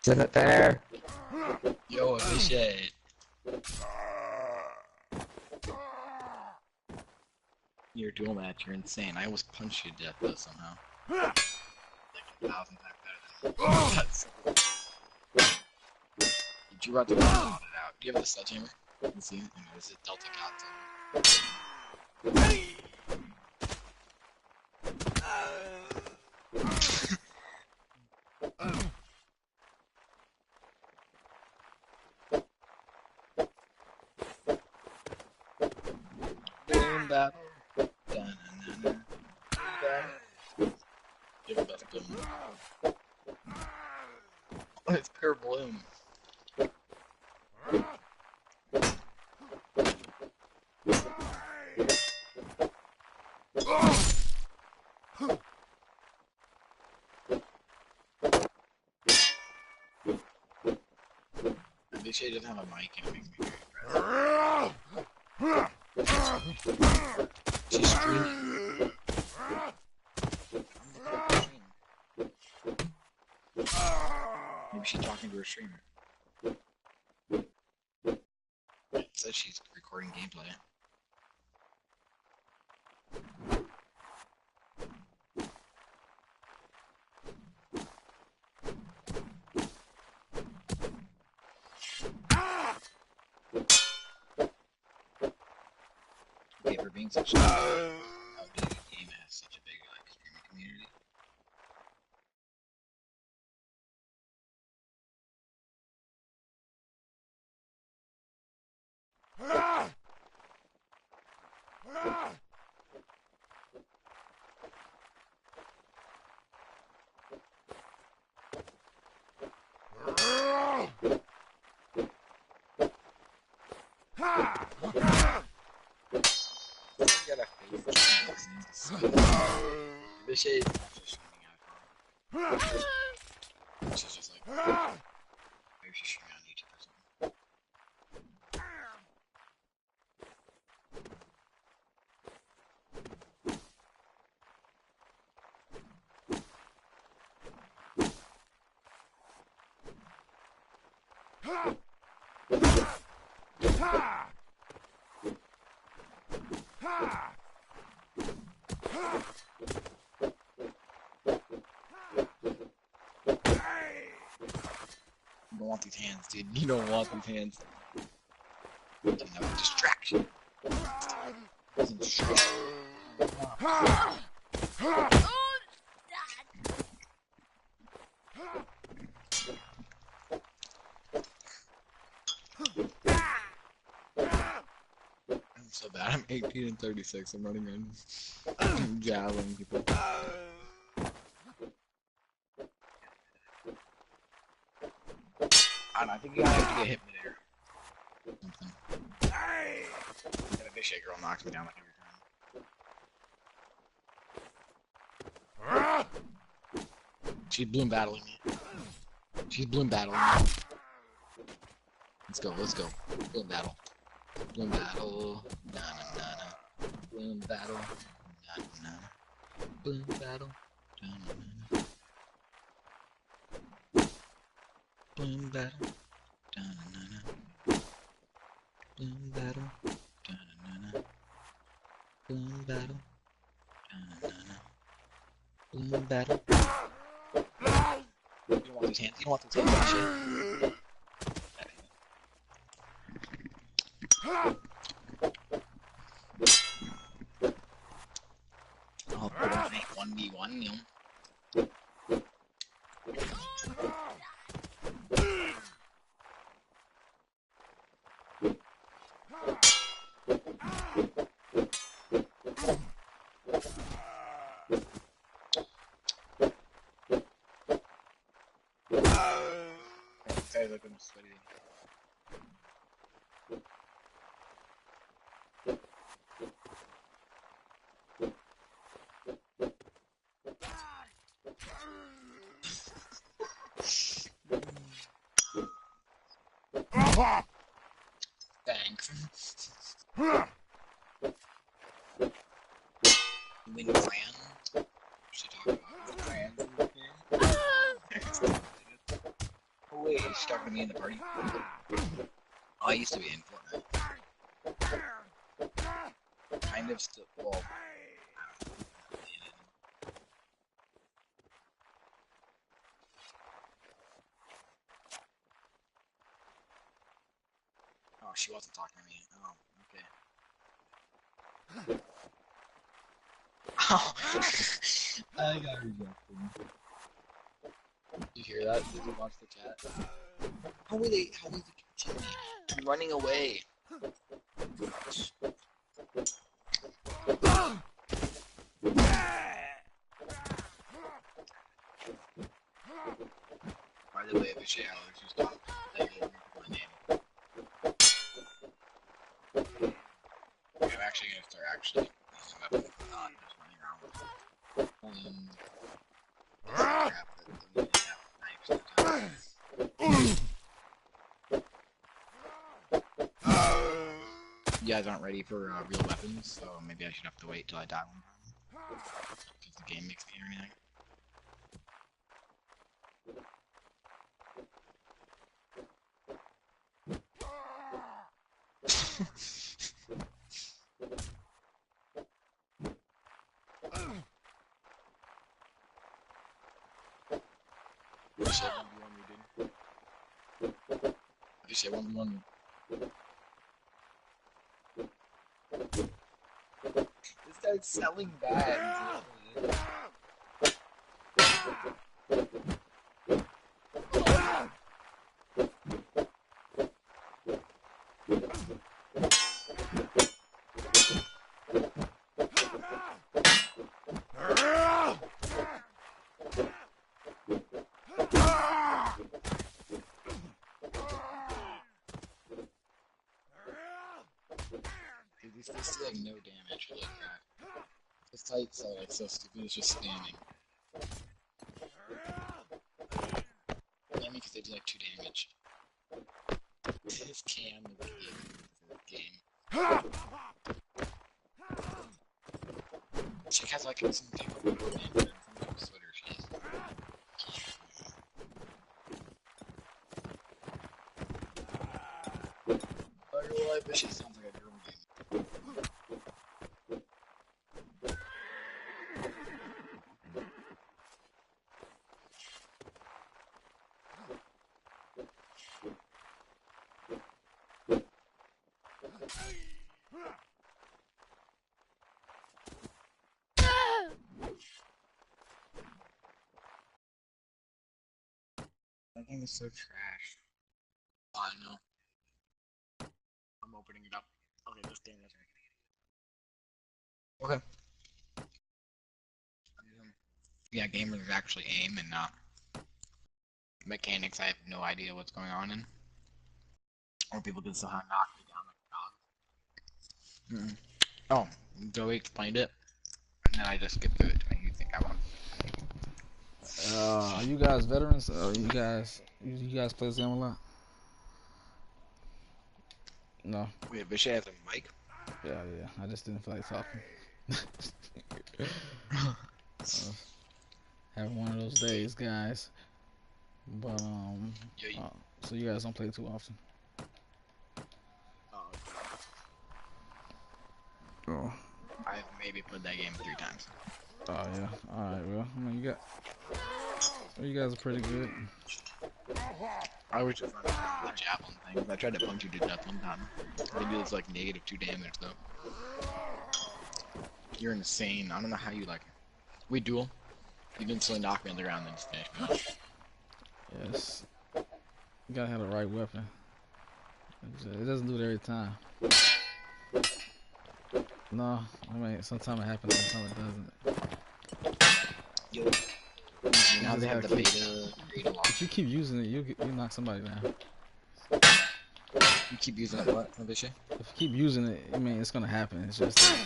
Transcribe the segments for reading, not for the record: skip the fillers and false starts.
Isn't it there? Yo, Avishaiy. Your dual match, you're insane. I almost punched you to death though somehow. Like 1,000 times better than that's. You brought the one out. Do you have the sledgehammer? Let's see. Is it Delta Cat? Boom battle. Da-na-na-na. Boom. Give it back to Bloom. It's pure Bloom. Avishaiy doesn't have a mic and it makes me very aggressive. She's streaming. Maybe she's talking to her streamer. It says she's recording gameplay. Okay, for being such a big game has such a big like streaming community. Avishaiy is not just streaming out. She's just like, maybe she's streaming on YouTube or something. You don't want these hands, dude. You don't want these hands. Doesn't have a distraction. Doesn't distract. I'm so bad. I'm 18 and 36. I'm running in. I'm jabbing people. I don't know, I think you gotta have to get hit midair. Something. That Avishaiy girl knocks me down like every time. She's bloom battling me. She's bloom battling me. Let's go, let's go. Bloom battle. Bloom battle. Na na na na. Bloom battle. Na na na. Bloom battle. Na na na. Bloom battle. Da na na na. Bloom battle. Da na na na. Bloom battle. Da na na na. Bloom battle. You don't want these hands. You don't want these hands. Shit. I'll put on a 1v1, you know. look, I'm sweaty. Thanks. Win grand. Should talk about grand in this game. Oh wait, she's talking to me in the party. Oh, I used to be in Fortnite. Kind of still. Well, oh, she wasn't talking to me. Oh, okay. Oh, I got rejected. Did you hear that? Did you watch the chat? How will they continue? I'm running away. By the way, Avishaiy, I'll let you stop. I didn't my name. I'm actually gonna start using weapons, not just running around with crap that don't even have knives sometimes. You guys aren't ready for real weapons, so maybe I should have to wait till I die one time. Because the game makes me or anything. Avishaiy 1v1 me. This guy's selling bags. Dude, these fists do like no damage. Look at that. This tights are like so stupid, it's just standing. Damn, because they do like 2 damage. This cam is the game. Chick has like some type of rubber band and some type of sweater she has. Not gonna lie, but she sounds like a drum game. That game is so trash. Oh, I know. I'm opening it up. Okay, this game is right. Okay. Yeah, gamers actually aim and not mechanics. I have no idea what's going on in. Or people can somehow knock me down like a dog. Oh, Joey explained it, and then I just skipped through it to make you think I won. Are you guys veterans? You guys play this game a lot? No. Wait, Avishaiy has a mic? Yeah. I just didn't feel like talking. Having one of those days, guys. But so you guys don't play too often. Oh. I've maybe played that game 3 times. Oh yeah. All right. Well, I mean, you guys are pretty good. I was just running around with the javelin thing. I tried to punch you to death one time. They do this like -2 damage though. You're insane. I don't know how you like. We duel. You instantly knock me on the ground and then just finish me off. Yes. You gotta have the right weapon. It doesn't do it every time. No, I mean sometimes it happens, sometimes it doesn't. Yo, now just they have gotta the keep. beta launch. If you keep using it, you knock somebody down. You keep using it what, Avishaiy? If you keep using it, I mean, it's gonna happen. It's just that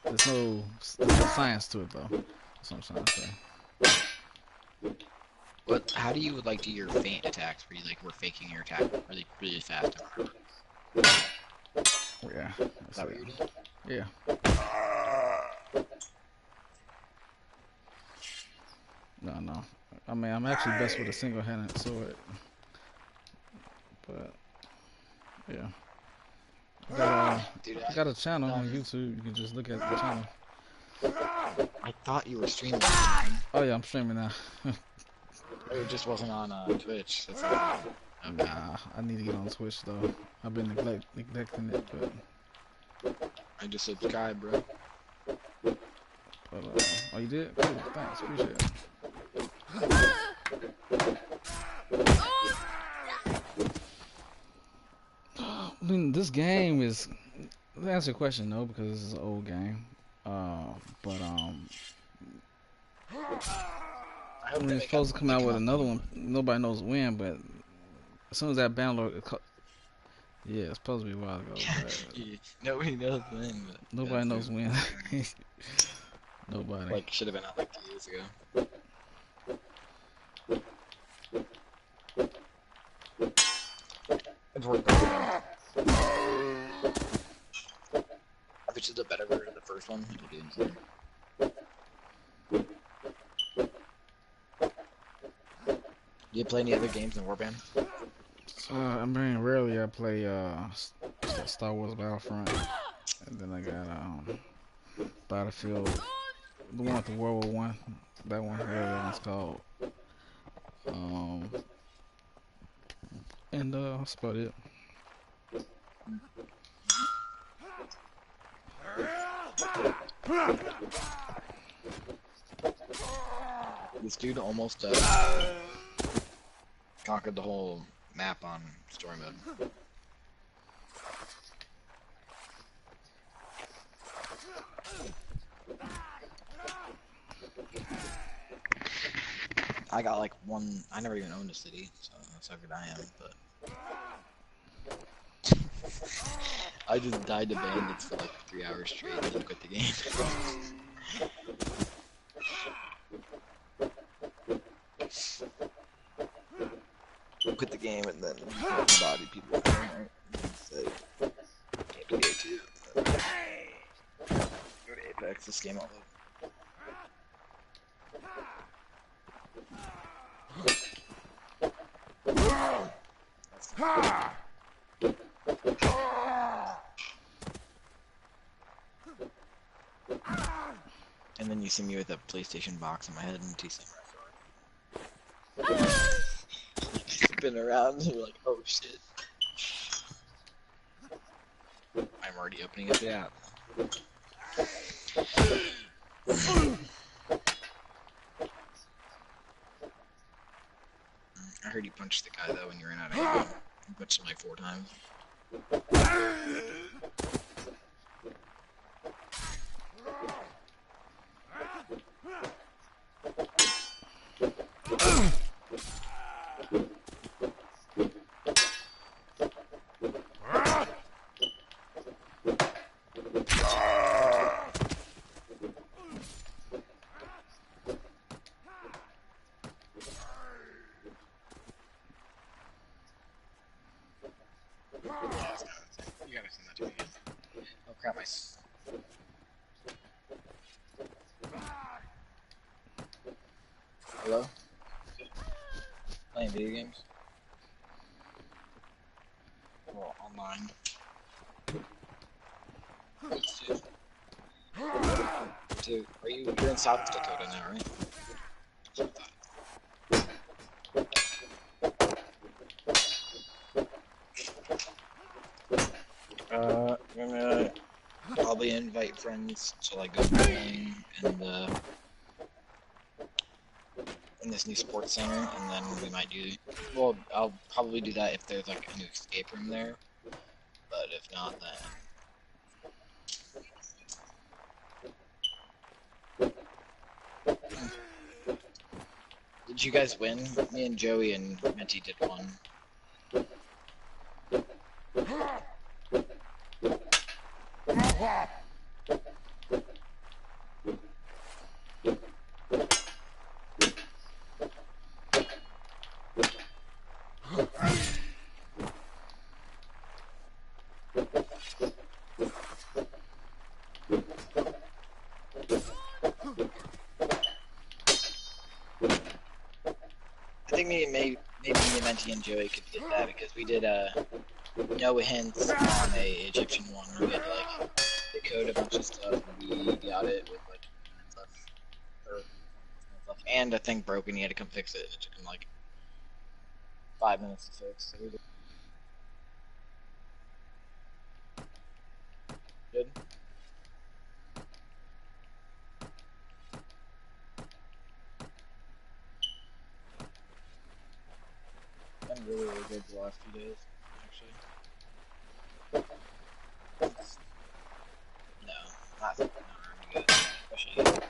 there's no science to it though. That's what I'm trying to say. What? How do you like do your feint attacks? Where you like were faking your attack really really fast? Yeah. Is that what you're doing? Yeah. No. I mean, I'm actually best with a single-handed sword. But yeah. Dude, I got a channel on YouTube. You can just look at the channel. I thought you were streaming. Oh yeah, I'm streaming now. It just wasn't on Twitch. That's all. Okay. Nah, I need to get on Twitch though. I've been neglecting it, but I just subscribed, bro. oh, you did? Cool, thanks, appreciate it. I mean, this game is. To answer your question, no, because this is an old game. But I mean, it's supposed to come out with another one. Nobody knows when, but as soon as that download, yeah, it's supposed to be a while ago. But Nobody knows when. But nobody knows when. Nobody. Like, should have been out like 2 years ago. It's worth it. If it's just a better version of the first one, it'll do insane. Do you play any other games in Warband? I mean, rarely I play Star Wars Battlefront, and then I got Battlefield, the one with the World War I. That one, whatever that one's called. And that's about it. This dude almost conquered the whole map on story mode. I got like one. I never even owned a city, so that's how good I am. But I just died to bandits for like 3 hours straight and then quit the game. Quit the game and then body people. Right? So, can't be there too. Go to Apex. This game all over. And then you see me with a PlayStation box on my head and two samurai swords. Spin around and you're like, oh shit. I'm already opening up the app. I heard you punched the guy though when you ran out of ammo. You punched him like 4 times. You gotta send that to me again. Oh crap, Hello? Playing video games? Well, online. Dude, you're in South Dakota now, right? I'm gonna probably invite friends to like go bowling in this new sports center, and then we might do. Well, I'll probably do that if there's like a new escape room there. But if not, then Did you guys win? Me and Joey and Menti did one. I think maybe me and Menti and Joey could get that because we did no hints on a Egyptian one where we had to like decode a bunch of stuff and we got it with like stuff or stuff and a thing broke and he had to come fix it. It took him like 5 minutes to fix. So we did good. Been really good the last few days, actually. No, not really good, especially.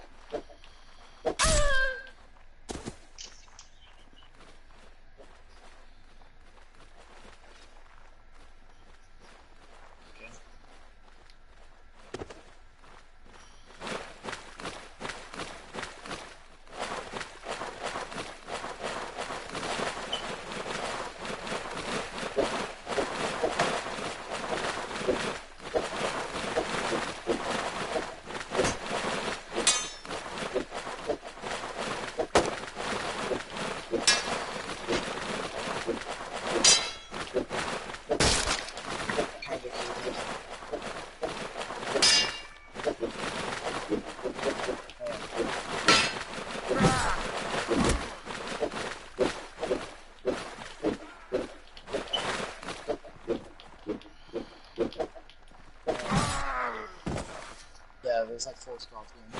Yeah, there's like 4 squads going.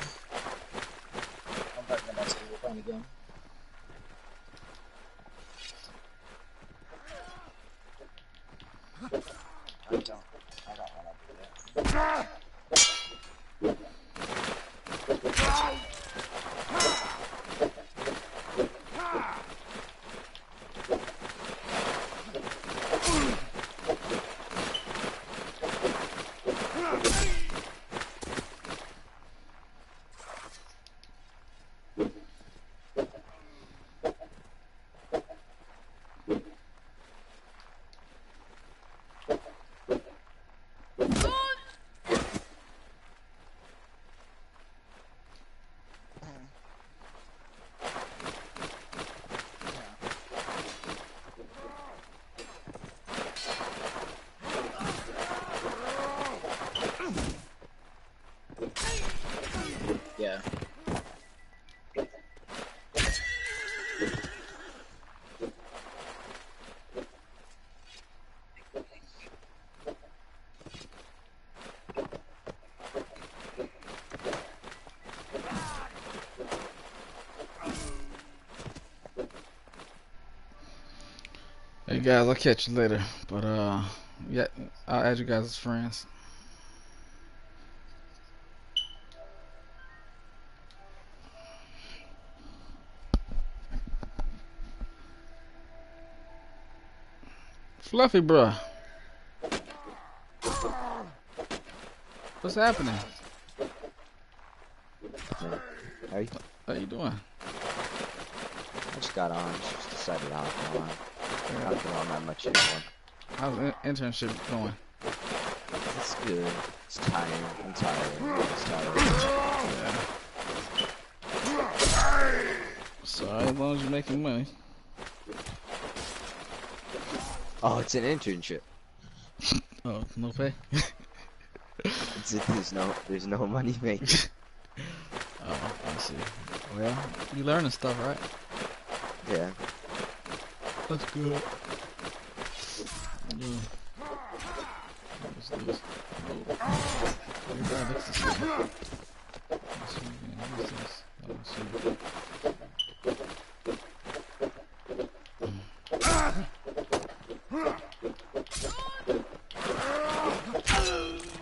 I'm betting the next one we'll find again. I don't want to do that. Yeah. Hey guys, I'll catch you later. But yeah, I'll add you guys as friends. Fluffy, bruh. What's happening? Hey, How you doing? I just got on. Just decided I'll come on. Not going on that much anymore. How's the internship going? It's good. It's tired. I'm tired. It's tired. Yeah. Sorry, as long as you're making money. Oh, it's an internship. Oh, no pay? There's no money made. Oh, I see. Well, you learning stuff, right? Yeah. That's good. Yeah. What's this? Oh. Everybody looks the same. Let's see again. What is this? Oh, let's see.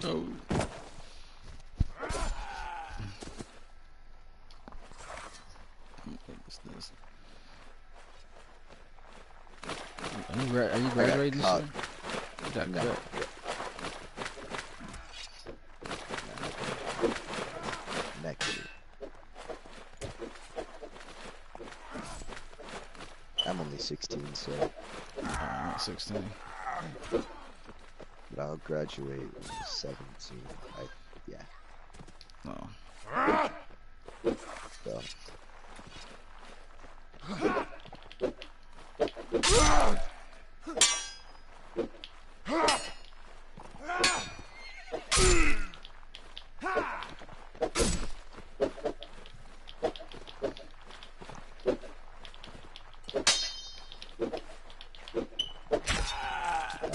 Oh. What's this? Are you I got graduating this caught. year? You got No. cut. Next year. I'm only 16, so Alright, 16. but I'll graduate when I'm 17. Yeah. No. So.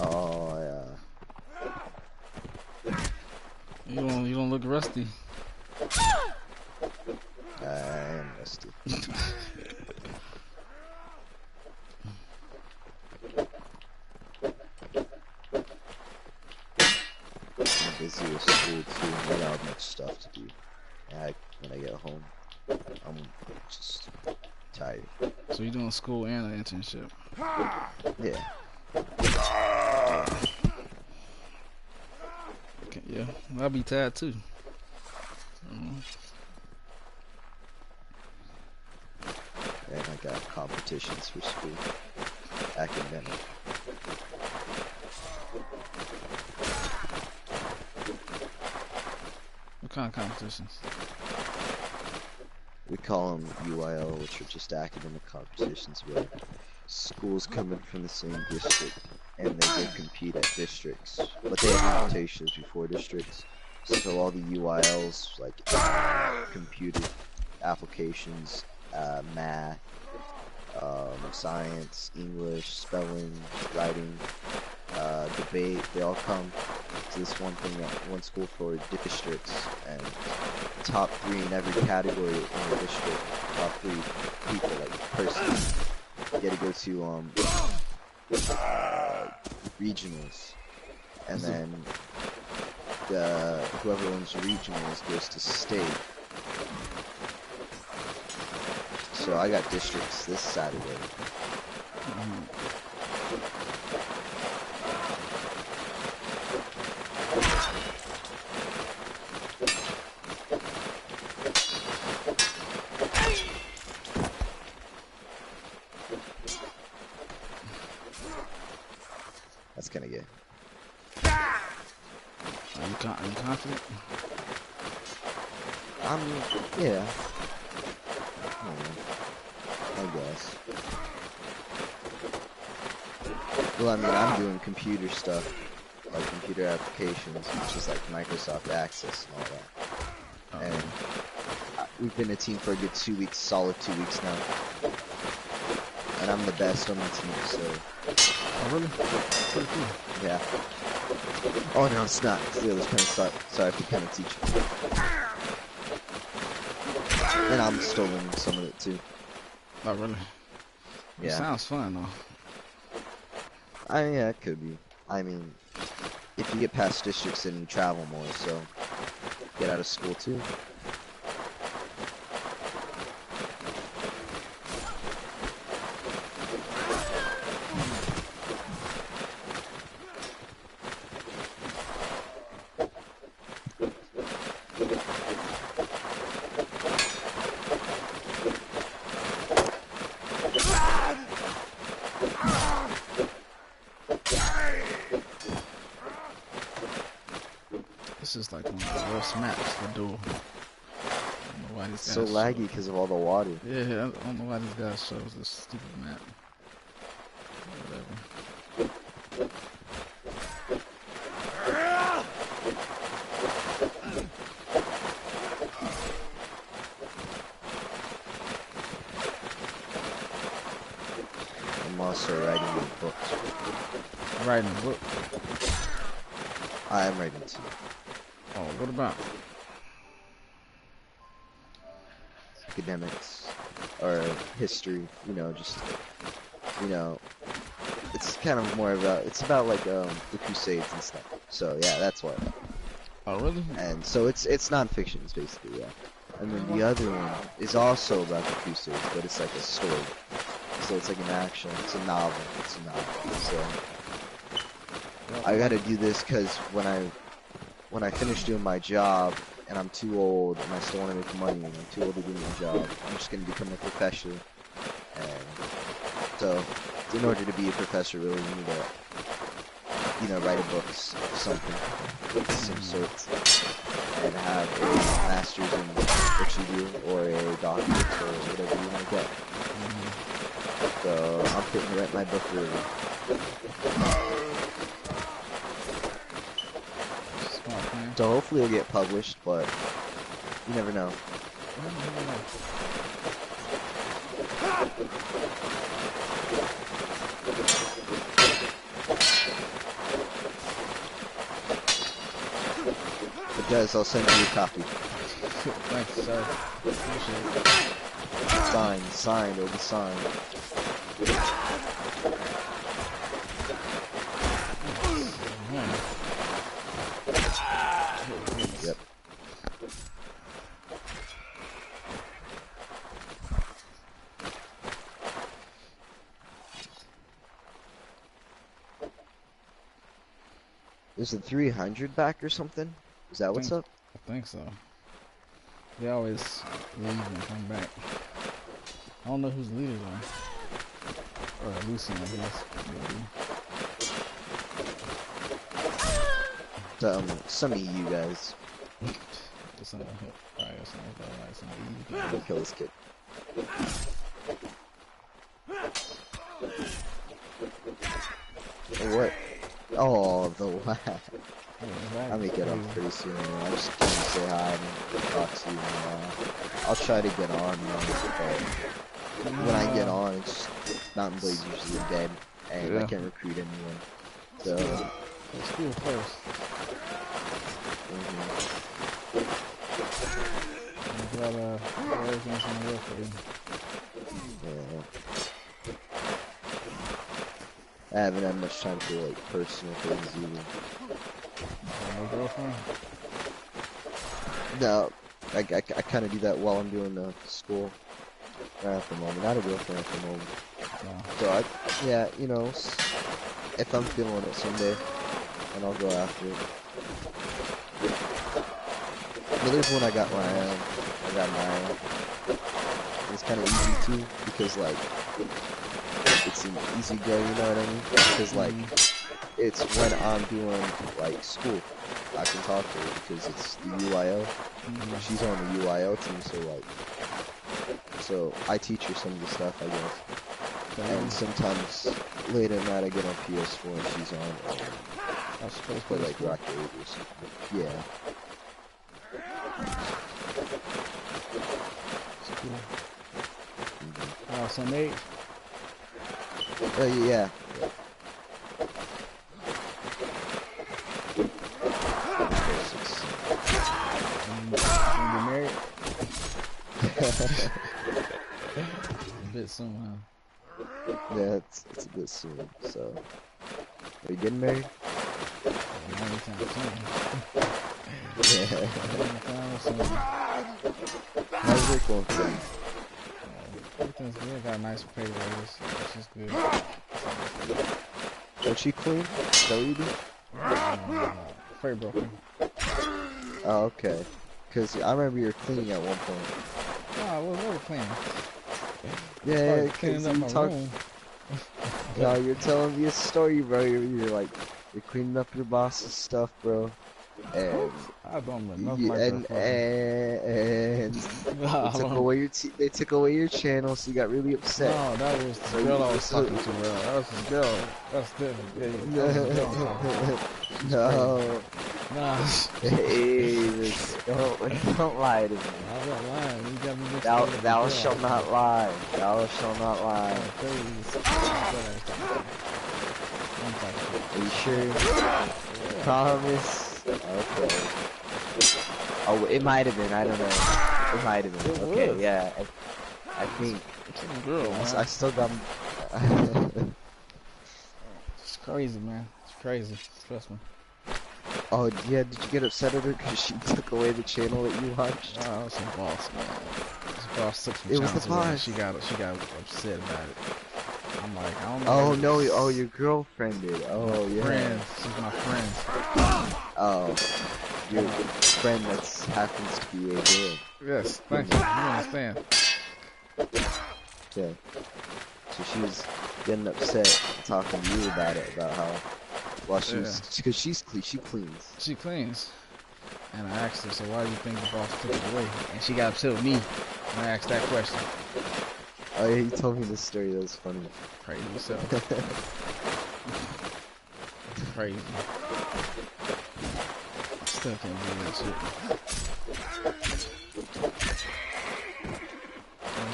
Oh yeah. You don't look rusty. I am rusty. I'm busy with school too. I don't have much stuff to do. When I get home, I'm just tired. So you're doing school and an internship. Yeah. Okay, yeah, I'll be tired too. And I got competitions for school. Academic. What kind of competitions? We call them UIL, which are just academic competitions where schools come in from the same district and they go compete at districts. But they have invitations before districts. So all the UILs, like computer applications, math, science, English, spelling, writing, debate, they all come to this one thing at one school for districts, and top 3 in every category in the district, top 3 people, like persons, get to go to regionals, and then whoever wins regionals goes to state. So I got districts this Saturday. That's kind of good. Are you confident? Yeah. I guess. Well, I mean, I'm doing computer stuff, like computer applications, which is like Microsoft Access and all that. And we've been a team for a good 2 weeks, solid 2 weeks now. And I'm the best on the team, so. Oh, really? That's pretty cool. Yeah. Oh no, it's not. It's the other's kind of sorry for kind of teaching. And I'm stealing some of it too. Oh, really? Yeah. It sounds fun though. Yeah, it could be. I mean, if you get past districts, then you travel more, so get out of school too. This is like one of the worst maps to do. I don't know why these guys So laggy because of all the water. Yeah, I don't know why these guys chose this stupid map. Whatever. I'm also writing a book. Writing a book. I am writing too. Oh, what about? Academics or history, just it's kind of more about it's about like the Crusades and stuff. So yeah, that's what. Oh, really? And so it's non-fiction, it's basically, yeah. And then the other one is also about the Crusades, but it's like a story. So it's like an action. It's a novel. So Yep. I gotta do this because when I finish doing my job and I'm too old and I still want to make money and I'm too old to do my job, I'm just gonna become a professor. And so in order to be a professor, really, you need to, write a book, something of some sort, and have a master's in what you do, or a doctorate, or whatever you want to get. So I'm fitting to write my book early. Smart plan. So hopefully it'll get published, but you never know. But guys, I'll send you a copy. Thanks, sir. Appreciate it. Signed, it'll be signed. Yep. Is it 300 back or something? Is that what's up? I think so. They always leave and come back. I don't know who's leaders are. Or Lucy, I guess. Some of you guys. Alright, that's not alright. Go kill this kid. What? Oh, the lag. I may get off pretty soon. I just came to say hi and talk to you. I'll try to get on, but when I get on, it's Mountain Blade's usually dead, and I can't recruit anyone. So let's do it first. I'm glad everything's gonna work for you. Yeah. I haven't had much time for like personal things either. No girlfriend? No, I kind of do that while I'm doing school at the moment. Not a girlfriend at the moment. No. So if I'm feeling it someday, and I'll go after it. But there's one I got my It's kind of easy too because like it's an easy go, you know what I mean? Because like it's when I'm doing like school, I can talk to her because it's the UIO. She's on the UIO team, so I teach her some of the stuff, I guess. And sometimes late at night I get on PS4 and she's on. I suppose play like Rocket League or something. Yeah. It's cool. So Nate. Yeah. You married? A bit soon, huh? Yeah, it's a bit soon. So, are you getting married? Anytime soon. Yeah. Anytime soon. How's it going for you? Everything's good. Got a nice pay raise. She's good. Don't you clean? Is that what you do? Freight broker. Oh, okay. Cause I remember you were cleaning at one point. Oh, I was never cleaning. Yeah, cleaning up you my talk. room. No, you're telling me a story, bro. You're like, you're cleaning up your boss's stuff, bro. And I don't remember you, nothing like and they took away your channel, so you got really upset. No, that was the girl I was talking to, bro. That was his girl. That's different. Yeah, that was his girl I'm talking to. No. Nah. Hey, don't lie to me. I don't lie. You got me mixed up with the Thou girl. shalt not lie. Thou shalt not lie. Oh, please. Are you sure? Yeah. Promise? Okay. Oh, it might have been. I don't know. It might have been. It Okay, was. yeah. I think. It's a girl, man. I still got. It's crazy, man. It's crazy. Trust me. Oh, yeah. Did you get upset at her because she took away the channel that you watched? Oh, it's a boss, man. This boss took some It was channels the away and boss. she got upset about it. I'm like, I don't know. Oh what no, it is. oh your girlfriend did. Oh yeah. Friends. She's my friend. Oh, your friend that happens to be a girl. Yes, thank you. You understand? Okay. So she's getting upset and talking to you about it, about how, well, because she cleans. She cleans. And I asked her, so why do you think the boss took it away? And she got upset with me when I asked that question. Oh yeah, you told me this story. That was funny. Crazy yourself. Crazy. Still can't believe that shit. And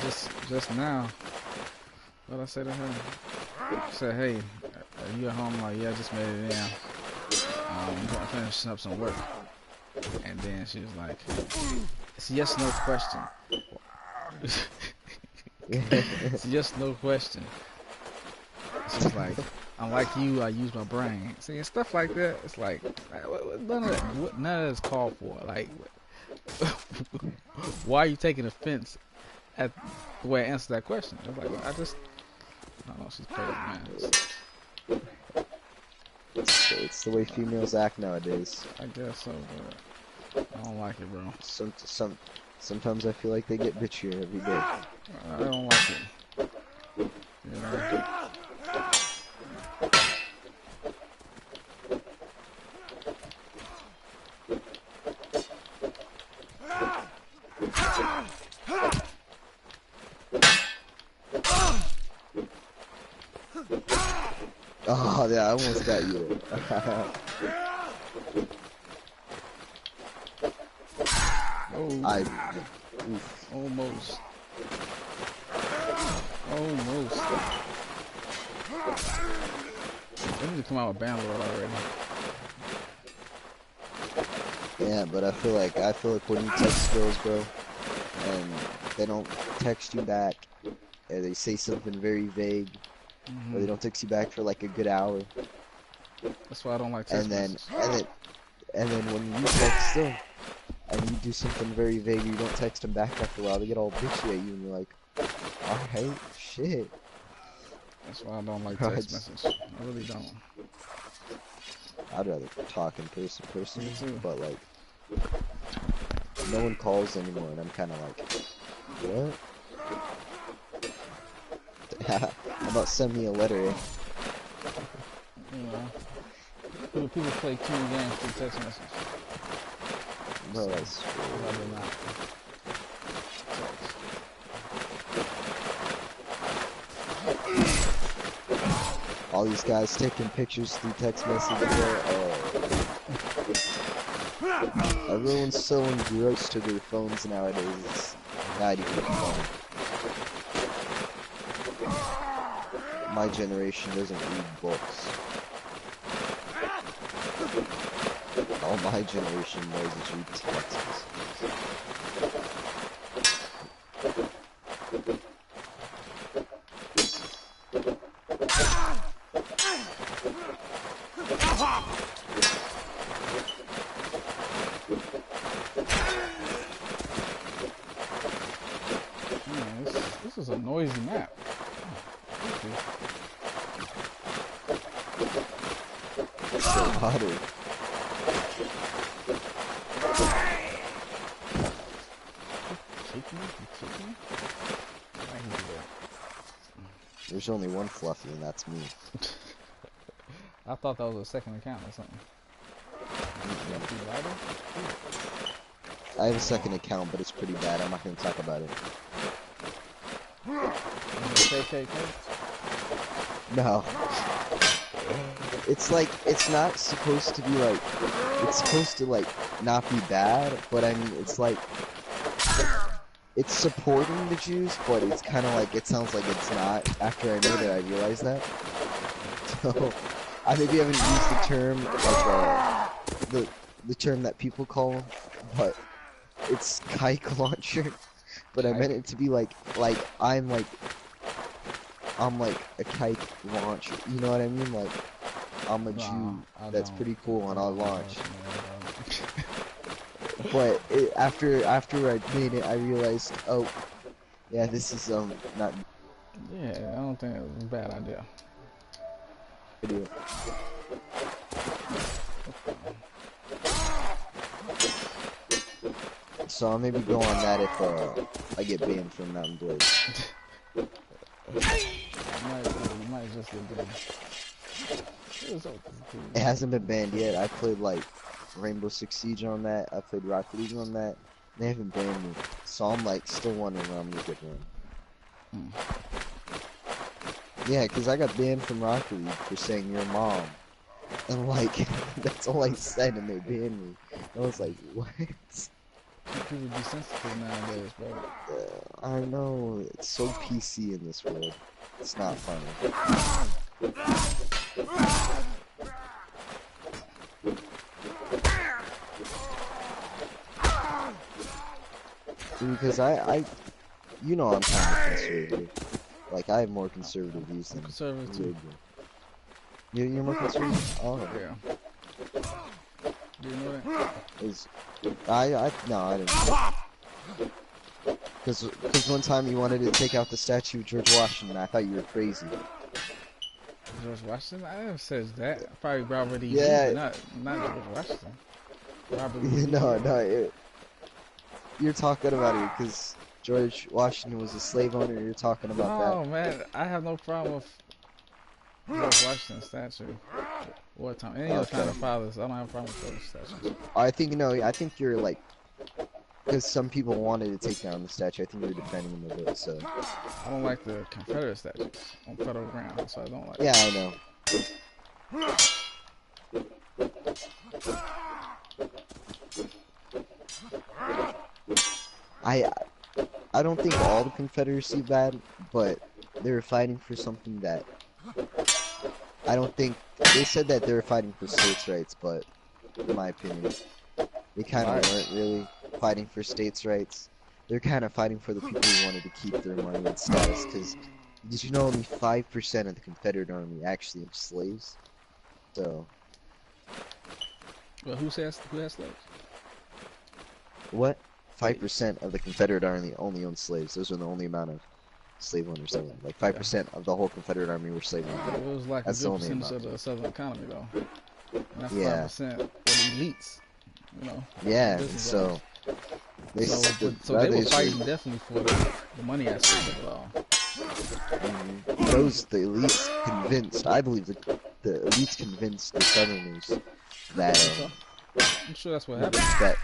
just now, what I said to her? I said, hey, are you at home? I'm like, yeah, I just made it in. I'm finishing up some work. And then she was like, it's a yes no question. It's a yes no question. She was like, unlike you, I use my brain. See, and stuff like that, it's like, none of that is called for. Like, why are you taking offense at the way I answered that question? I was like, I don't know, she's crazy, man. It's the way females act nowadays. I guess so, but I don't like it, bro. Sometimes I feel like they get bitchier every day. I don't like it. You know? Oh yeah, I almost got you. Oh, Oof. almost. They need to come out with Bandlord already. Yeah, but I feel like when you text girls, bro, and they don't text you back, or they say something very vague, or they don't text you back for like a good hour, That's why I don't like text messages. and then when you text them and you do something very vague, you don't text them back after a while, they get all bitchy at you, and you're like, alright, shit. That's why I don't like text messages. I really don't. I'd rather talk in person, Me too. but like, no one calls anymore, and I'm kind of like, what? How about send me a letter? You know, people play 2 games through text messages. No, that's I'd rather not. all these guys taking pictures through text messages. Everyone's so engrossed to their phones nowadays. It's not even fun. My generation doesn't read books. All my generation knows is read text messages. Man, this is a noisy map. It's so hotter. There's only one Fluffy, and that's me. I thought that was a second account or something. I have a second account, but it's pretty bad. I'm not gonna talk about it. No. It's like, it's not supposed to be like, it's supposed to like not be bad, but I mean, it's like, it's supporting the Jews, but it's kind of like, it sounds like it's not. After I made it, I realized that. So, I maybe haven't used the term, like, the term that people call, but it's kike launcher. But I meant it to be like I'm like a kike launcher. You know what I mean? Like, I'm a Jew that's pretty cool and I'll launch. But after I made it, I realized, oh, yeah, this is not. Yeah, I don't don't think it's a bad idea. Video. So I'll maybe go on that if I get banned from Mountain Blade. You might just get banned. It hasn't been banned yet. I played like Rainbow Six Siege on that. I played Rocket League on that. They haven't banned me, so I'm like still wondering when I'm gonna get banned. Yeah, because I got banned from Rocket League for saying your mom, and like that's all I said, and they banned me. I was like, what? People be sensitive nowadays, bro. I know, it's so PC in this world. It's not funny. Because you know I'm kind of conservative. Like, I have more conservative views than Conservative too. You're more conservative? Oh. Yeah. Do you know that? No, I didn't know. Because one time you wanted to take out the statue of George Washington, I thought you were crazy. George Washington? I never said that. Probably Robert E. Yeah. Lee, but not George Washington. Robert E. Lee. No, you're talking about it because George Washington was a slave owner. You're talking about that. Oh man, I have no problem with George Washington's statue. What time? Any other kind of fathers, I don't have a problem with those statues. I think you're like, because some people wanted to take down the statue. I think you're defending them a bit. So I don't like the Confederate statues on federal ground, so I don't like. Yeah, I know. I don't think all the Confederacy bad, but they were fighting for something that I don't think they said that they were fighting for states' rights, but in my opinion, they kind of weren't really fighting for states' rights. They're kind of fighting for the people who wanted to keep their money and status. Because did you know only 5% of the Confederate Army actually have slaves? So. Well, who has slaves? What? 5% of the Confederate Army only owned slaves. Those were the only amount of slave owners that were. Like 5% of the whole Confederate Army were slave owners. It was like a good percentage of the Southern economy, though. And that's 5% were the elites, you know. Yeah, so they were fighting definitely for the money aspect of it all. The elites convinced. I believe the elites convinced the Southerners that. I'm sure that's what happened.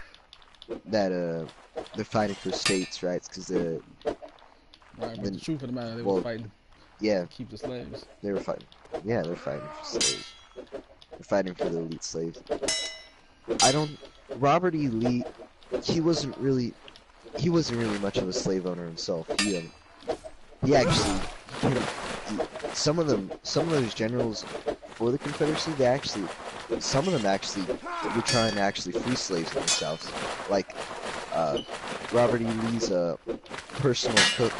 That they're fighting for states' rights because right, but the truth of the matter, they were fighting. Yeah. To keep the slaves. They were fighting. Yeah, they're fighting for slaves. They're fighting for the elite slaves. Robert E. Lee, he wasn't really much of a slave owner himself. He actually, some of those generals for the Confederacy, some of them actually were trying to actually free slaves in the South. Like, Robert E. Lee's personal cook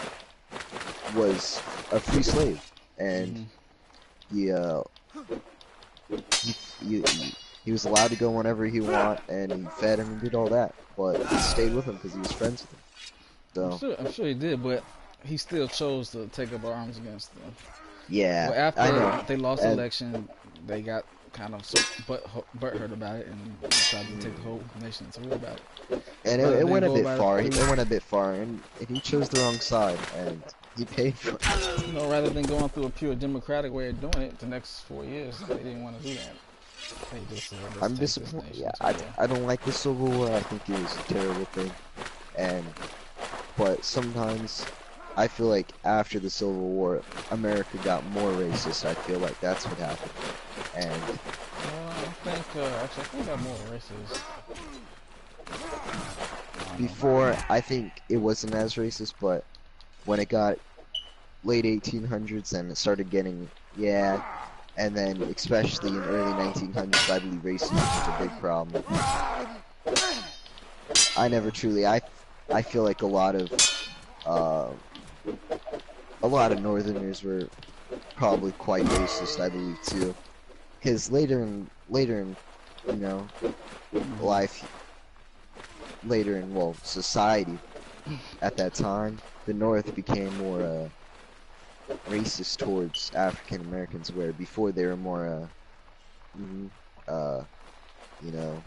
was a free slave, and he was allowed to go whenever he wanted, and he fed him and did all that, but he stayed with him because he was friends with him. So I'm sure he did, but he still chose to take up arms against them. Yeah, but after I know. They lost the election, they got kind of butthurt about it and decided to take the whole nation to war about it. And it went a bit far. It went a bit far, and he chose the wrong side, and he paid for it. You know, rather than going through a pure democratic way of doing it the next 4 years, they didn't want to do that. I'm disappointed. Yeah, I don't like the Civil War. I think it was a terrible thing, but sometimes I feel like after the Civil War, America got more racist. I feel like that's what happened. And I think got more racist. Before, I think it wasn't as racist, but when it got late 1800s and it started getting, and then especially in early 1900s, I believe racism was a big problem. I feel like a lot of Northerners were probably quite racist, I believe, too. Because later in life, society, at that time, the North became more, racist towards African Americans, where before they were more mhm, uh, you know,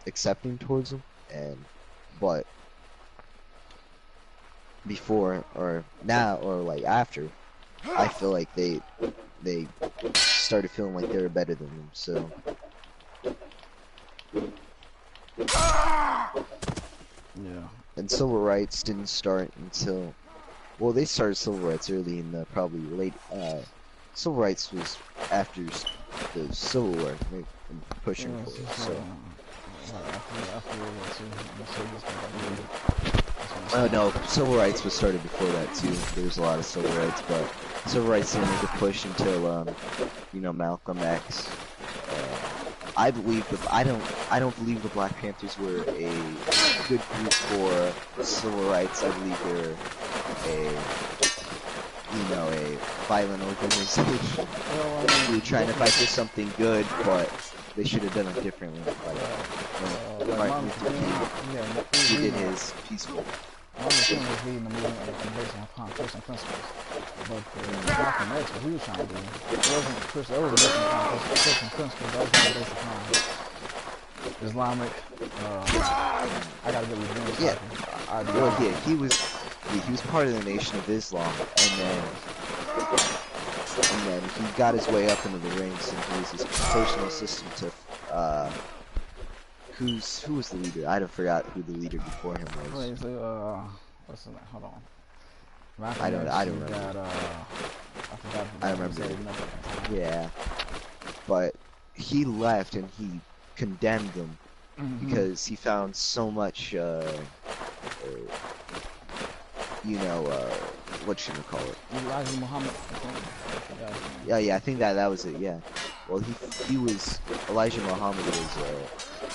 accepting towards them, and but before or now or like after, I feel like they started feeling like they were better than them. So Yeah. and civil rights didn't start until, well, they started civil rights early in the probably late. Civil rights was after the Civil War, right, and pushing for it. So. After World War II, the soldiers got rid. Oh no, civil rights was started before that too. There was a lot of civil rights, but civil rights didn't make a push until you know, Malcolm X. I believe I don't believe the Black Panthers were a good group for civil rights. I believe they're a violent organization who were trying to fight for something good, but they should have done it differently. Like when Martin Luther King, he did his peaceful. Martin Luther King was leading the movement based upon Christian principles. But Malcolm X, what he was trying to do, it wasn't Christian, it was based upon Christian principles, that was based upon Islamic, I gotta get revenge. Yeah. Well, yeah, he was part of the Nation of Islam, and then he got his way up into the ranks, and he was his personal assistant to who was the leader? I forgot who the leader before him was. Wait, so, what's his name? Hold on. I don't remember. I forgot. I remember. Yeah, but he left and he condemned them because he found so much, what should we call it? Elijah Muhammad. Yeah, I think that was it. Yeah. Well, he was Elijah Muhammad was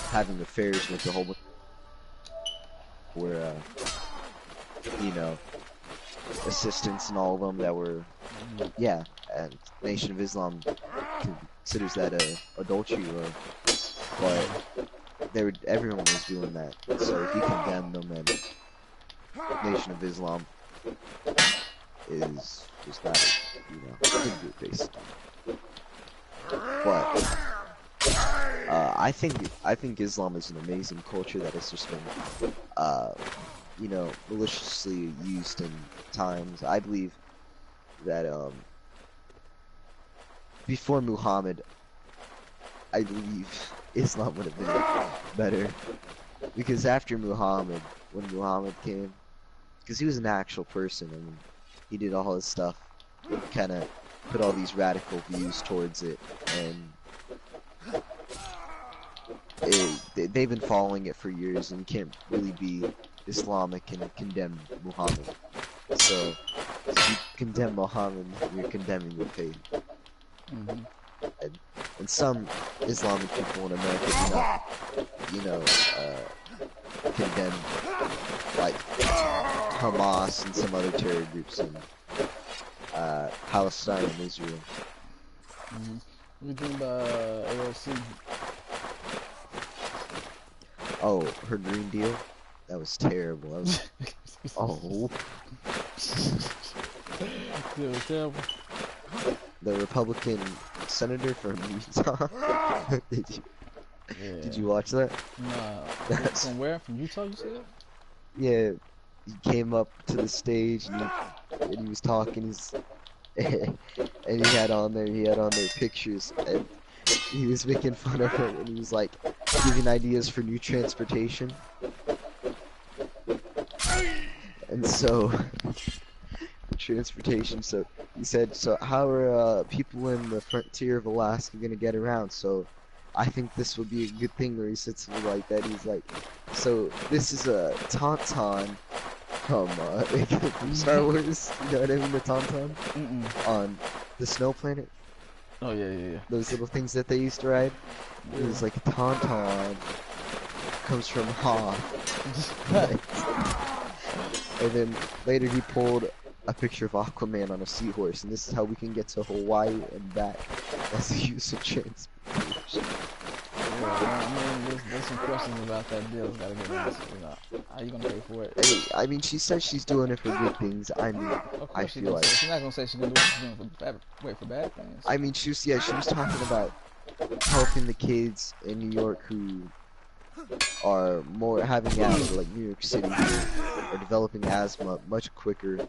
having affairs with the whole where assistants and all of them that were and Nation of Islam considers that adultery, but everyone was doing that, so he condemned them, and Nation of Islam is just not a good group basically. But I think Islam is an amazing culture that has just been maliciously used in times. I believe that before Muhammad, I believe Islam would have been better, because after Muhammad, when Muhammad came, because he was an actual person, I mean, he did all his stuff, kind of put all these radical views towards it, and they've been following it for years, and you can't really be Islamic and condemn Muhammad. So if you condemn Muhammad, you're condemning the faith. And some Islamic people in America condemn like Hamas and some other terror groups in Palestine and Israel. What do you think about AOC? Oh, her Green Deal? That was terrible. That was oh. It was terrible. The Republican senator from Utah. Did you watch that? Nah. From where? From Utah, you said? Yeah, he came up to the stage and he was talking. And he had on their pictures, and he was making fun of him, and he was like giving ideas for new transportation. And so transportation. So he said, so how are people in the frontier of Alaska gonna get around? So I think this would be a good thing. Or he said something like that. He's like, so this is a tauntaun from Star Wars. You know what I mean? The tauntaun on the snow planet. Oh yeah. Those little things that they used to ride. It was like a tauntaun comes from Hoth. And then later he pulled a picture of Aquaman on a seahorse, and this is how we can get to Hawaii and back as the use of transportation. Yeah, I mean, there's some questions about that deal that's gotta get answered. You know, how you gonna pay for it? Hey, I mean, she says she's doing it for good things. I mean, Of I course she's feel gonna like, say she's not gonna say she's gonna do it. She's doing it for bad things. I mean, yeah, she was talking about helping the kids in New York who are more having asthma, like New York City, who are developing asthma much quicker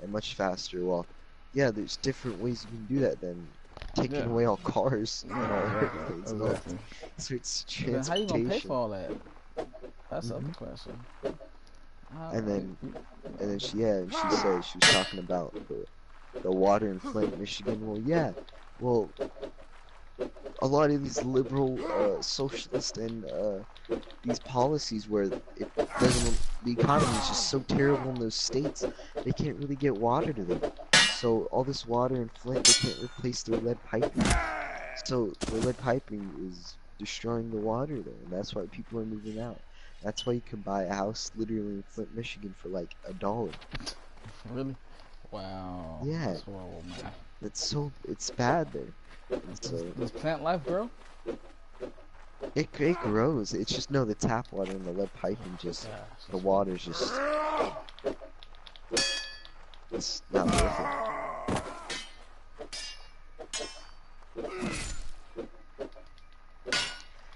and much faster. Well, yeah, there's different ways you can do that than taking Yeah. away all cars and all Yeah, airplanes and all. exactly. So it's Then how you gonna pay transportation. for all that? That's the other Mhm. question. How, And then, you and then know, she said she was talking about the water in Flint, Michigan. Well, yeah, well, a lot of these liberal, socialist and these policies where it doesn't, the economy is just so terrible in those states, they can't really get water to them. So all this water in Flint, they can't replace their lead piping. So their lead piping is destroying the water there, and that's why people are moving out. That's why you can buy a house literally in Flint, Michigan for like $1. really? Wow, Yeah, that's horrible, man. it's bad there. And so Does plant life grow? it grows. It's just no, the tap water and the lead piping just Yeah, the water's just it's not worth it.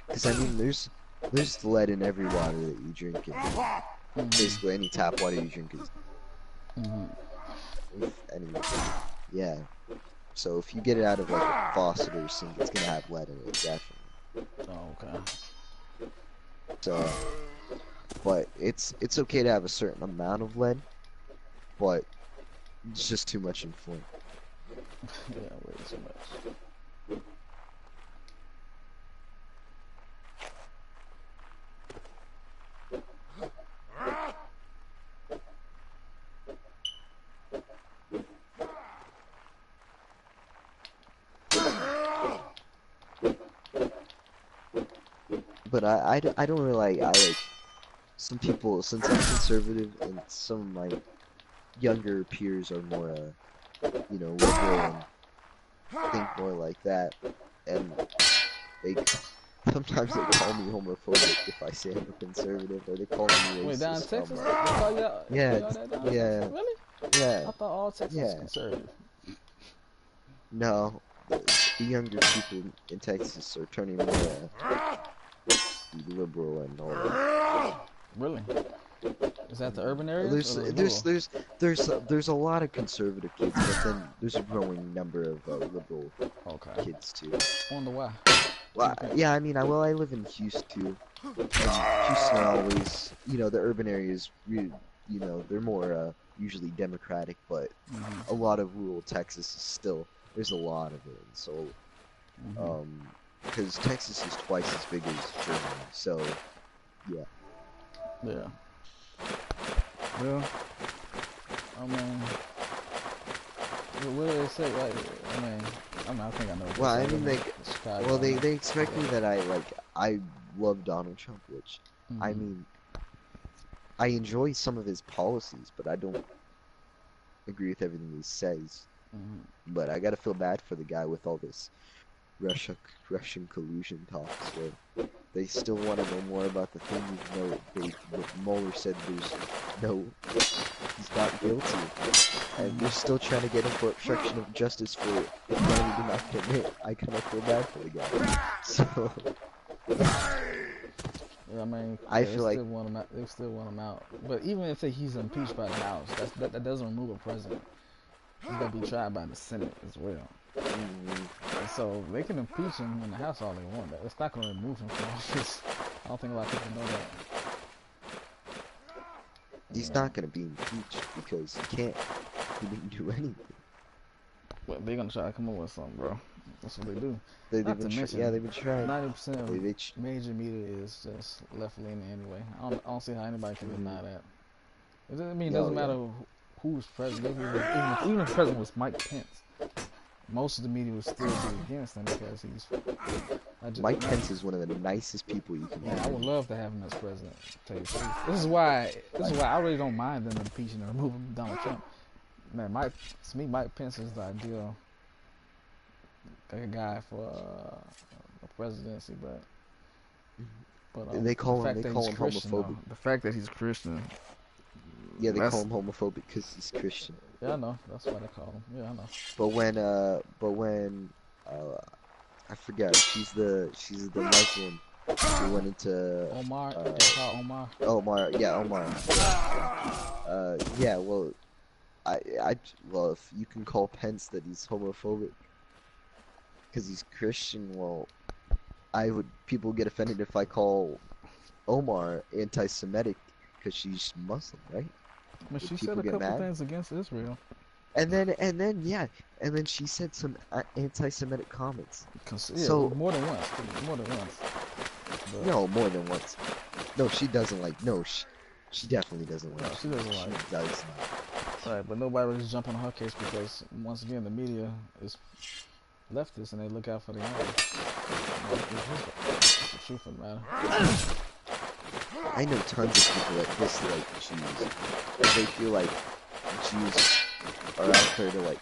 Because I mean, there's lead in every water that you drink, and basically any tap water you drink is any yeah. So if you get it out of like a faucet or a sink, it's gonna have lead in it, definitely. Oh, okay. So, but it's okay to have a certain amount of lead, but it's just too much in Flint. Yeah, way too much. But I don't really like, I like some people, since I'm conservative and some of my younger peers are more, you know, liberal and think more like that, and they sometimes they call me homophobic if I say I'm a conservative, or they call me Wait, down in racist. Texas? I'm They like, call y'all that down in Texas? yeah, Really? yeah, I thought all Texas was yeah. conservative. No, the younger people in Texas are turning more liberal and all that. Really? Is that the urban areas There's or the there's rural? there's there's a lot of conservative kids, but then there's a growing number of liberal Okay. kids too. Wonder why? Well, yeah, I mean, I live in Houston too, and Houston always, you know, the urban areas, you know, they're more usually democratic, but a lot of rural Texas is still, there's a lot of it, so because Texas is twice as big as Germany, so yeah. Yeah. Well, I mean, what do they say? Like, I think I know. What Well, they I say. mean, they, Chicago. well, they expect me that I love Donald Trump, which, I Mhm. mean, I enjoy some of his policies, but I don't agree with everything he says. But I gotta feel bad for the guy with all this Russian collusion talks, where they still want to know more about the thing, even though Mueller said he's not guilty, and they're still trying to get him for obstruction of justice for a crime he did not commit. I kind of feel bad for the guy. So Yeah, I mean, I yeah, they feel like, still want him out. They still want him out. But even if he's impeached by the House, that doesn't remove a president. He's gonna be tried by the Senate as well. And so they can impeach him in the House all they want. It's not gonna remove him from office. I don't think a lot of people know that. he's not gonna be impeached because he can't. He didn't do anything. But they're gonna try to come up with something, bro. That's what they do. They've Not to been mention, they've been trying. 90% of They major media is just left leaning anyway. I don't see how anybody can deny that. It Oh doesn't matter who's president. Even if the president was Mike Pence, most of the media would still be against him because he's. Mike Pence is one of the nicest people you can Yeah, I have. would love to have him as president. To tell you the truth. This is why I really don't mind them impeaching and removing Donald Trump. Man, to me, Mike Pence is the ideal guy for a presidency, but But And they the call fact him that he's Christian, though, homophobic. the fact that he's Christian, Yeah, they that's call him homophobic because he's Christian. yeah, I know. That's why they call him. Yeah, I know. But when I forget, she's the Muslim who went into Omar, uh they call Omar. Omar, yeah, Omar, yeah, well, well, if you can call Pence that he's homophobic because he's Christian, well, people get offended if I call Omar anti-Semitic because she's Muslim, right? But she Would said people a get couple mad? things against Israel. Yeah, and then she said some anti-Semitic comments. Yeah, So, more than once. More than once. But no, more than once. No, she doesn't like, no, she definitely doesn't no, like, she doesn't she like. does not. Right, but nobody was jumping on her case because once again the media is leftist and they look out for the enemy. It's the truth of the matter. I know tons of people that dislike Jews, because they feel like Jews are out there to like,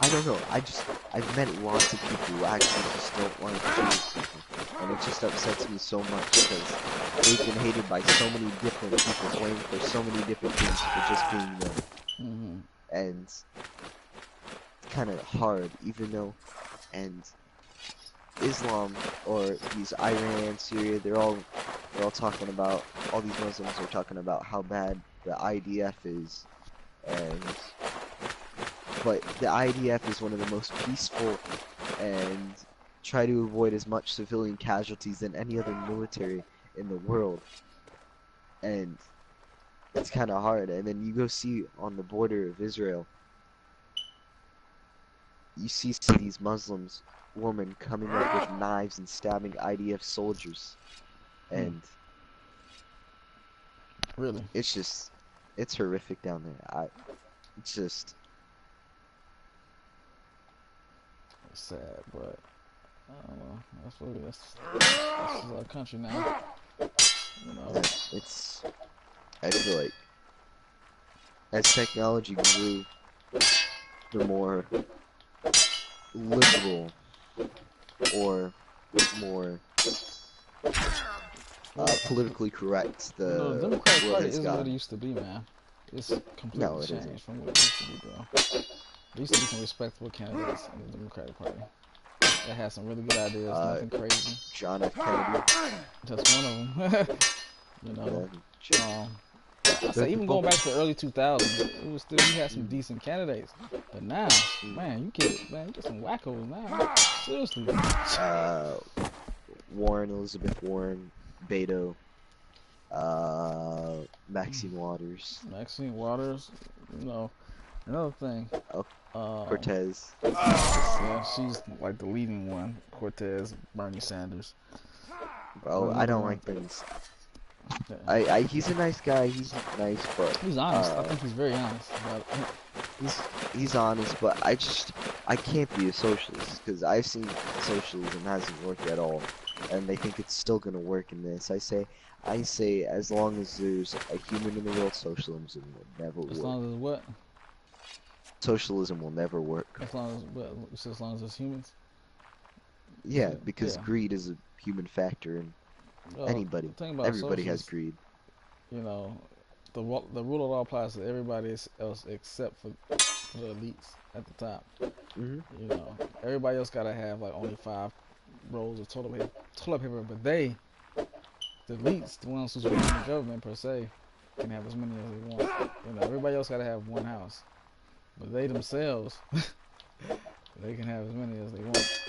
I don't know, I've met lots of people who actually just don't like Jewish people, and it just upsets me so much because they've been hated by so many different people, blamed for so many different things for just being them, Mm-hmm. and it's kind of hard, even though, and Islam or these Iran, Syria, they're all talking about, all these Muslims are talking about how bad the IDF is, and but the IDF is one of the most peaceful and try to avoid as much civilian casualties than any other military in the world, and it's kind of hard. And then you go see on the border of Israel, you see these Muslims women coming up with knives and stabbing IDF soldiers, and Really? it's horrific down there. It's just, It's sad, but I don't know. That's our country now. You know. it's, I feel like as technology grew, the more liberal or more politically correct You know, the the Democratic world Party has isn't what it gotten. used to be, man. It's No, completely it isn't. changed from what it used to be, bro. There used to be some respectable candidates in the Democratic Party. They had some really good ideas, Uh, nothing crazy. John F. Kennedy. That's one of them. You know. Um, I say even going back to the early 2000s, it was still you had some Mm, decent candidates. But now, mm. man, you get some wackos now. Seriously. Uh, Warren, Elizabeth Warren, Beto, Maxine Waters, Maxine Waters, you know, another thing. oh, Um, Cortez. yeah, she's like the leading one. Cortez, Bernie Sanders. Bro, I Another don't one. like things. Yeah. He's a nice guy. He's nice, but He's honest. I think he's very honest about it. he's honest. But I can't be a socialist because I've seen socialism hasn't worked at all, and they think it's still gonna work in this. I say, as long as there's a human in the world, socialism will never As work. long as what? Socialism will never work. As long as what? You said as long as it's humans. Yeah, So, because yeah. greed is a human factor, and Well, anybody, the thing about everybody has socialists, greed. you know, the rule of law applies to everybody else except for the elites at the top. Hmm. You know, everybody else gotta have like only 5 rolls of toilet paper, but the elites, the ones who's running the government per se, can have as many as they want. You know, everybody else gotta have one house, but they themselves, they can have as many as they want.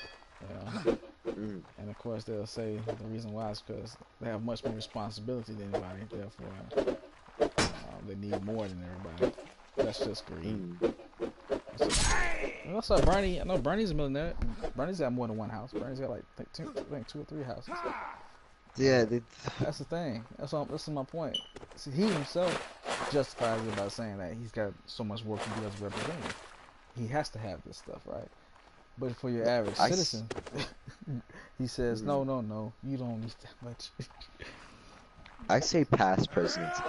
You know? Mm. And of course, they'll say the reason why is because they have much more responsibility than anybody. Therefore, they need more than everybody. That's just greed. Mm. What's up, Bernie? I know Bernie's a millionaire. Bernie's got more than one house. Bernie's got like two or three houses. Yeah, That's the thing. That's my point. See, he himself justifies it by saying that he's got so much work to do as a representative. He has to have this stuff, right? But for your average citizen, he says, Mm. no, you don't need that much. I say past presidents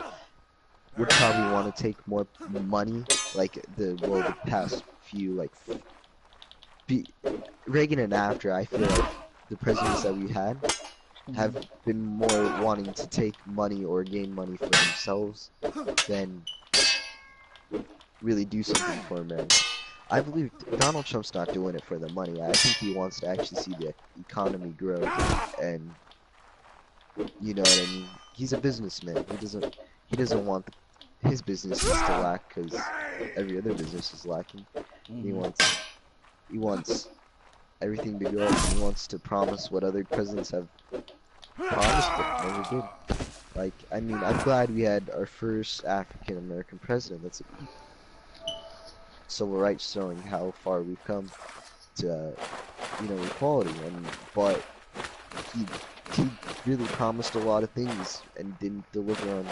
would probably want to take more money, like the past few, like Reagan and after. I feel like the presidents that we had, have been more wanting to take money or gain money for themselves than really do something for America. I believe Donald Trump's not doing it for the money. I think he wants to actually see the economy grow, and you know what I mean. He's a businessman. He doesn't want his businesses to lack because every other business is lacking. He wants everything to go up. He wants to promise what other presidents have promised but never did. Like, I mean, I'm glad we had our first African American president. That's civil rights showing how far we've come to, equality. But he really promised a lot of things and didn't deliver on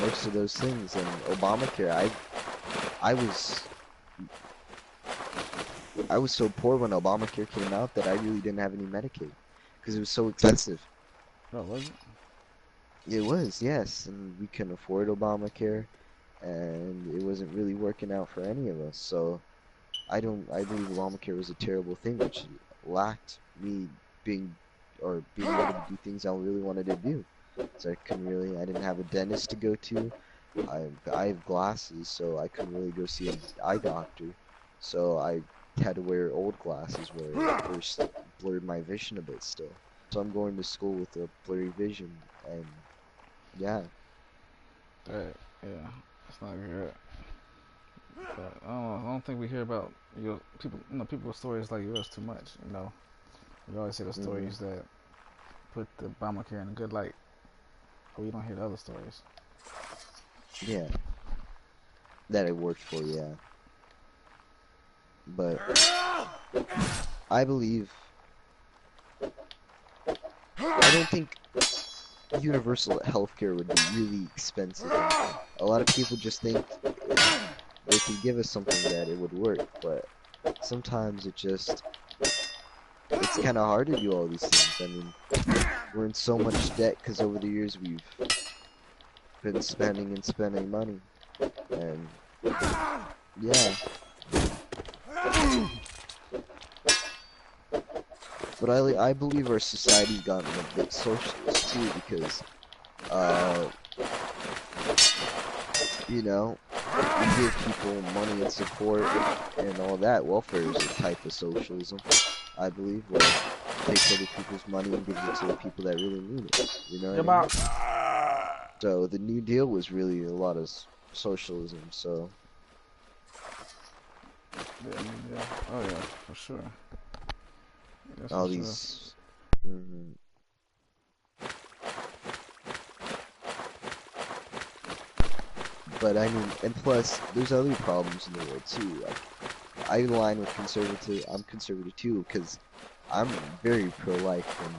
most of those things. And Obamacare, I was so poor when Obamacare came out that I really didn't have any Medicaid because it was so expensive. Oh, was it? It was, yes, and we couldn't afford Obamacare, and it wasn't really working out for any of us. So I believe Obamacare was a terrible thing, which lacked me being able to do things I really wanted to do. So I didn't have a dentist to go to. I have glasses, so I couldn't really go see an eye doctor. So I had to wear old glasses where it first blurred my vision a bit still. So I'm going to school with a blurry vision, and yeah. Yeah, that's not good. But I don't think we hear about people's stories like yours too much. We always hear the stories that put the Obamacare in a good light, but we don't hear the other stories. Yeah, that it worked for, yeah. But I believe, I don't think universal healthcare would be really expensive. A lot of people just think they could give us something that it would work, but sometimes it's kind of hard to do all these things. I mean, we're in so much debt because over the years we've been spending and spending money, and yeah. But I believe our society's gotten a bit socialist too because, we give people money and support and all that. Welfare is a type of socialism, I believe, where it takes other people's money and gives it to the people that really need it. You know what I mean? So the New Deal was really a lot of socialism. So. Yeah. Oh yeah, for sure. That's All for these. Sure. But I mean, and plus, there's other problems in the world too. Like, I align with conservative. I'm conservative too because I'm very pro-life, and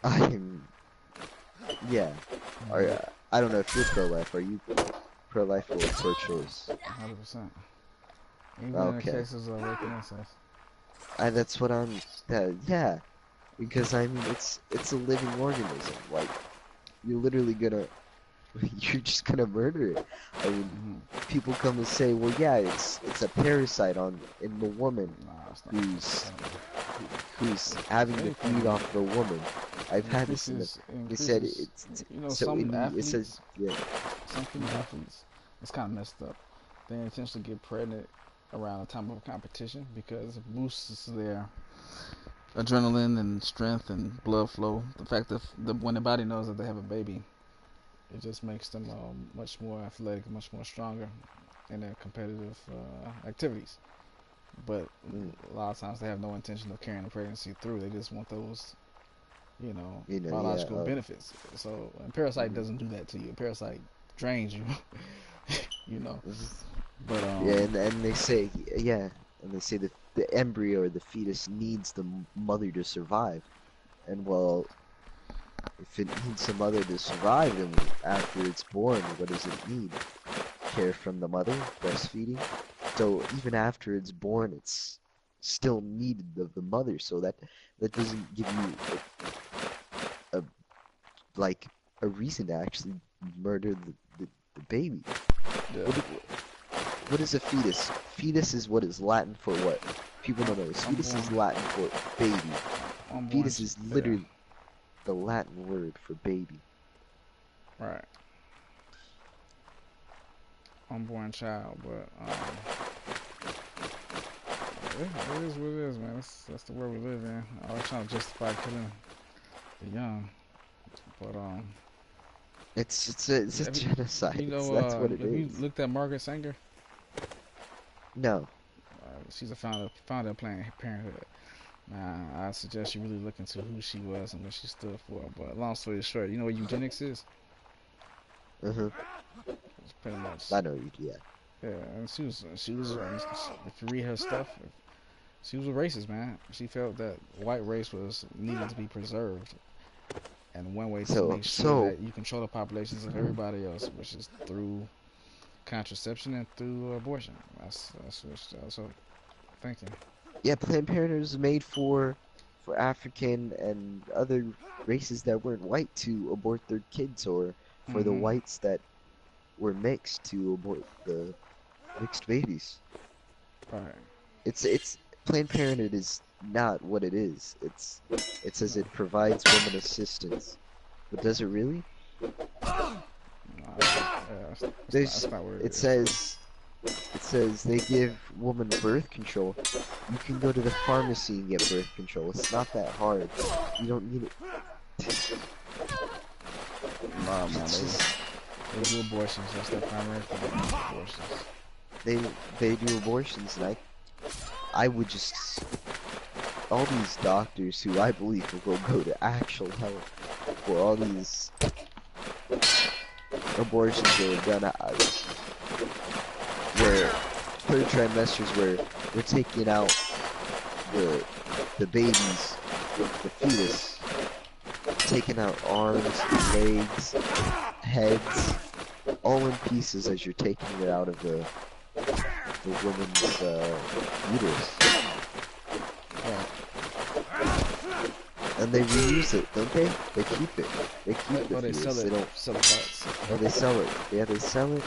I'm, yeah. I don't know if you're pro-life. Are you pro-life or pro-choice? 100%. Even in the Okay. cases of rape and incest. That's what I'm. Yeah, because I mean, it's a living organism. Like, you're just gonna murder it. I mean, people come and say, well, yeah, it's a parasite in the woman who's having to feed off the woman. I've had this in they said it's so some in athletes, it says, yeah. some female athletes, it's kind of messed up. They intentionally get pregnant around the time of a competition because it boosts their adrenaline and strength and blood flow. The fact that when the body knows that they have a baby, it just makes them much more athletic, much more stronger in their competitive activities. But a lot of times they have no intention of carrying the pregnancy through. They just want those, biological benefits. So a parasite doesn't do that to you. A parasite drains you, But yeah, and they say, yeah, and they say that the embryo or the fetus needs the mother to survive, and well, if it needs the mother to survive, then after it's born, what does it need? Care from the mother, breastfeeding. So even after it's born, it's still needed of the mother. So that doesn't give you a reason to actually murder the baby. yeah. What is a fetus? Fetus is what is Latin for what? People don't know this. Fetus is Latin for baby. unborn. Fetus is Yeah, literally the Latin word for baby. right. Unborn child, but it is what it is, man. That's the world we live in. I was trying to justify killing the young, but It's a have genocide. you know, That's what it have you is. looked at Margaret Sanger? No. She's a founder of Planned Parenthood. Now, I suggest you really look into who she was and what she stood for. But long story short, you know what eugenics is? Uh-huh. It's pretty much, I know you. Yeah. yeah. And if you read her stuff, she was a racist, man. She felt that white race was needed to be preserved, and one way to So make sure so that you control the populations of everybody else, which is through contraception and through abortion. That's her thinking. yeah, Planned Parenthood is made for African and other races that weren't white to abort their kids, or for the Hmm. whites that were mixed to abort the mixed babies. Right. It's Planned Parenthood is not what it is. It says it provides women assistance, but does it really? No, yeah, There's that's not what it it is. says it says they give women birth control. You can go to the pharmacy and get birth control. It's not that hard. You don't need it. Nah, man, It's just they do abortions. That's their primary thing. Abortions. they they do abortions, and I would just all these doctors who I believe will go to actual help for all these abortions that are done where third trimesters where we're taking out the babies, the fetus, taking out arms, legs, heads, all in pieces as you're taking it out of the woman's uterus. Right. And they reuse it, don't they? They keep it. They keep the Or they sell fetus. it. They don't. Sell the parts. Oh, they sell it. Yeah, they sell it.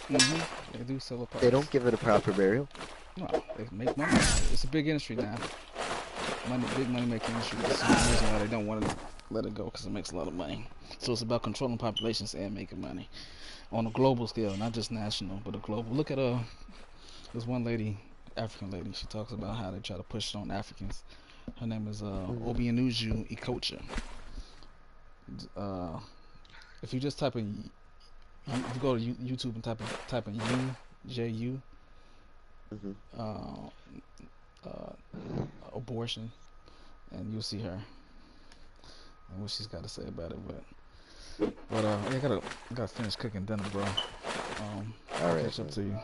They do sell the parts. They don't give it a proper burial. No, they make money. It's a big industry now. Big money making industry. That's the reason why they don't want to let it go, because it makes a lot of money. So it's about controlling populations and making money on a global scale, not just national, but a global. Look at this one lady, African lady. She talks about how they try to push it on Africans. Her name is Obianuju Ikocha. Uh, if you just type in, if you go to YouTube and type in UJU, Hmm. uh, uh, abortion, and you'll see her and what she's got to say about it. But yeah, I gotta finish cooking dinner, bro. All I'll right. catch up to you.